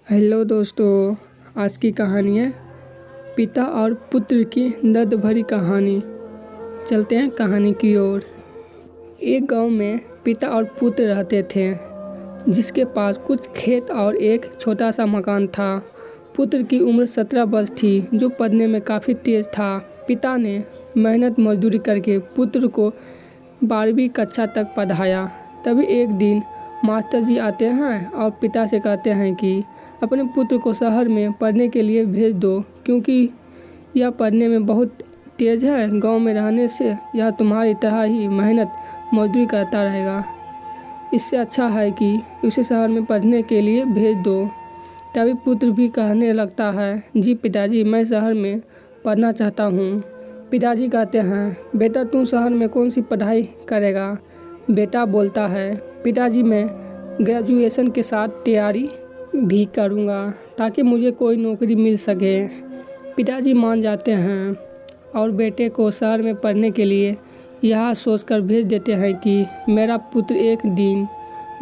Hello दोस्तों, आज की कहानी है पिता और पुत्र की दर्द भरी कहानी। चलते हैं कहानी की ओर। एक गांव में पिता और पुत्र रहते थे, जिसके पास कुछ खेत और एक छोटा सा मकान था। पुत्र की उम्र 17 वर्ष थी, जो पढ़ने में काफ़ी तेज़ था। पिता ने मेहनत मजदूरी करके पुत्र को 12वीं कक्षा तक पढ़ाया। तभी एक दिन मास्टर जी आते हैं और पिता से कहते हैं कि अपने पुत्र को शहर में पढ़ने के लिए भेज दो, क्योंकि यह पढ़ने में बहुत तेज़ है। गांव में रहने से यह तुम्हारी तरह ही मेहनत मजदूरी करता रहेगा। इससे अच्छा है कि उसे शहर में पढ़ने के लिए भेज दो। तभी पुत्र भी कहने लगता है, जी पिताजी, मैं शहर में पढ़ना चाहता हूँ। पिताजी कहते हैं, बेटा तू शहर में कौन सी पढ़ाई करेगा? बेटा बोलता है, पिताजी मैं ग्रेजुएशन के साथ तैयारी भी करूँगा, ताकि मुझे कोई नौकरी मिल सके। पिताजी मान जाते हैं और बेटे को शहर में पढ़ने के लिए यह सोचकर भेज देते हैं कि मेरा पुत्र एक दिन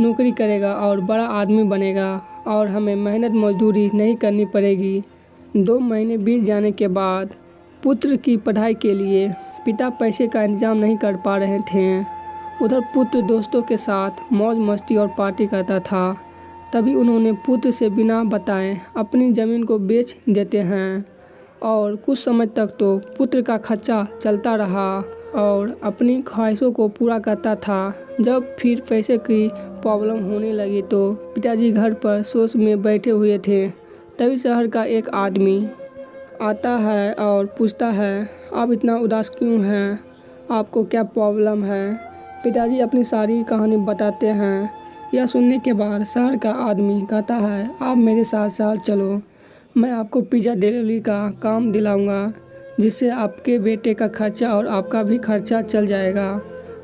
नौकरी करेगा और बड़ा आदमी बनेगा और हमें मेहनत मजदूरी नहीं करनी पड़ेगी। 2 महीने बीत जाने के बाद पुत्र की पढ़ाई के लिए पिता पैसे का इंतजाम नहीं कर पा रहे थे। उधर पुत्र दोस्तों के साथ मौज मस्ती और पार्टी करता था। तभी उन्होंने पुत्र से बिना बताए अपनी ज़मीन को बेच देते हैं और कुछ समय तक तो पुत्र का खर्चा चलता रहा और अपनी ख्वाहिशों को पूरा करता था। जब फिर पैसे की प्रॉब्लम होने लगी तो पिताजी घर पर सोच में बैठे हुए थे। तभी शहर का एक आदमी आता है और पूछता है, आप इतना उदास क्यों हैं? आपको क्या प्रॉब्लम है? पिताजी अपनी सारी कहानी बताते हैं। यह सुनने के बाद शहर का आदमी कहता है, आप मेरे साथ शहर चलो, मैं आपको पिज़्ज़ा डिलीवरी का काम दिलाऊंगा, जिससे आपके बेटे का खर्चा और आपका भी खर्चा चल जाएगा।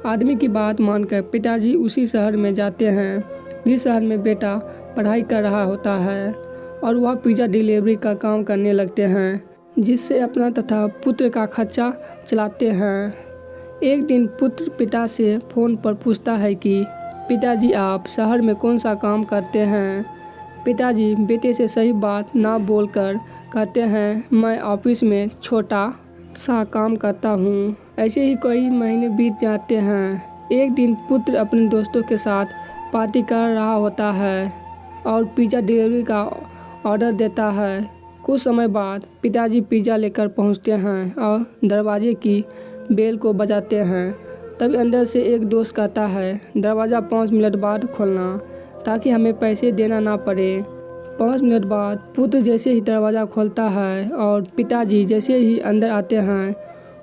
आदमी की बात मानकर पिताजी उसी शहर में जाते हैं जिस शहर में बेटा पढ़ाई कर रहा होता है, और वह पिज़्ज़ा डिलीवरी का काम करने लगते हैं, जिससे अपना तथा पुत्र का खर्चा चलाते हैं। एक दिन पुत्र पिता से फ़ोन पर पूछता है कि पिताजी, आप शहर में कौन सा काम करते हैं? पिताजी बेटे से सही बात ना बोलकर कहते हैं, मैं ऑफिस में छोटा सा काम करता हूँ। ऐसे ही कई महीने बीत जाते हैं। एक दिन पुत्र अपने दोस्तों के साथ पार्टी कर रहा होता है और पिज़्ज़ा डिलीवरी का ऑर्डर देता है। कुछ समय बाद पिताजी पिज़्ज़ा लेकर पहुँचते हैं और दरवाजे की बेल को बजाते हैं। तभी अंदर से एक दोस्त कहता है, दरवाज़ा 5 मिनट बाद खोलना, ताकि हमें पैसे देना ना पड़े। 5 मिनट बाद पुत्र जैसे ही दरवाज़ा खोलता है और पिताजी जैसे ही अंदर आते हैं,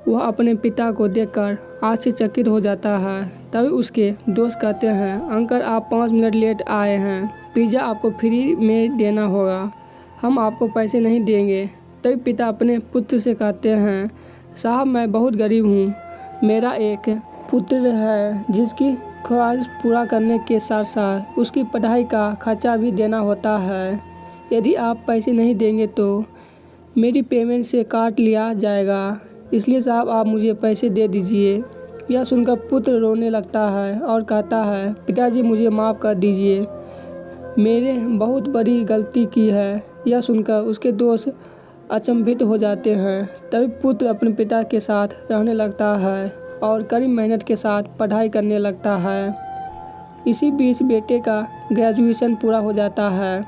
वह अपने पिता को देखकर आश्चर्यचकित हो जाता है। तभी उसके दोस्त कहते हैं, अंकल आप 5 मिनट लेट आए हैं, पिज़्ज़ा आपको फ्री में देना होगा, हम आपको पैसे नहीं देंगे। तभी पिता अपने पुत्र से कहते हैं, साहब मैं बहुत गरीब हूँ, मेरा एक पुत्र है जिसकी ख्वाहिश पूरा करने के साथ साथ उसकी पढ़ाई का खर्चा भी देना होता है। यदि आप पैसे नहीं देंगे तो मेरी पेमेंट से काट लिया जाएगा, इसलिए साहब आप मुझे पैसे दे दीजिए। यह सुनकर पुत्र रोने लगता है और कहता है, पिताजी मुझे माफ़ कर दीजिए, मैंने बहुत बड़ी गलती की है। यह सुनकर उसके दोस्त अचंभित हो जाते हैं। तभी पुत्र अपने पिता के साथ रहने लगता है और कड़ी मेहनत के साथ पढ़ाई करने लगता है। इसी बीच बेटे का ग्रेजुएशन पूरा हो जाता है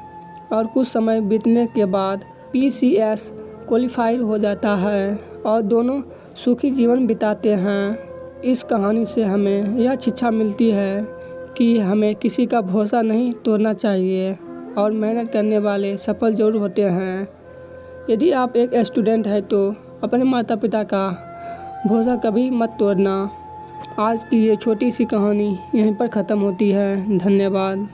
और कुछ समय बीतने के बाद PCS क्वालिफाइड हो जाता है और दोनों सुखी जीवन बिताते हैं। इस कहानी से हमें यह शिक्षा मिलती है कि हमें किसी का भरोसा नहीं तोड़ना चाहिए और मेहनत करने वाले सफल जरूर होते हैं। यदि आप एक स्टूडेंट हैं तो अपने माता पिता का भरोसा कभी मत तोड़ना। आज की ये छोटी सी कहानी यहीं पर ख़त्म होती है। धन्यवाद।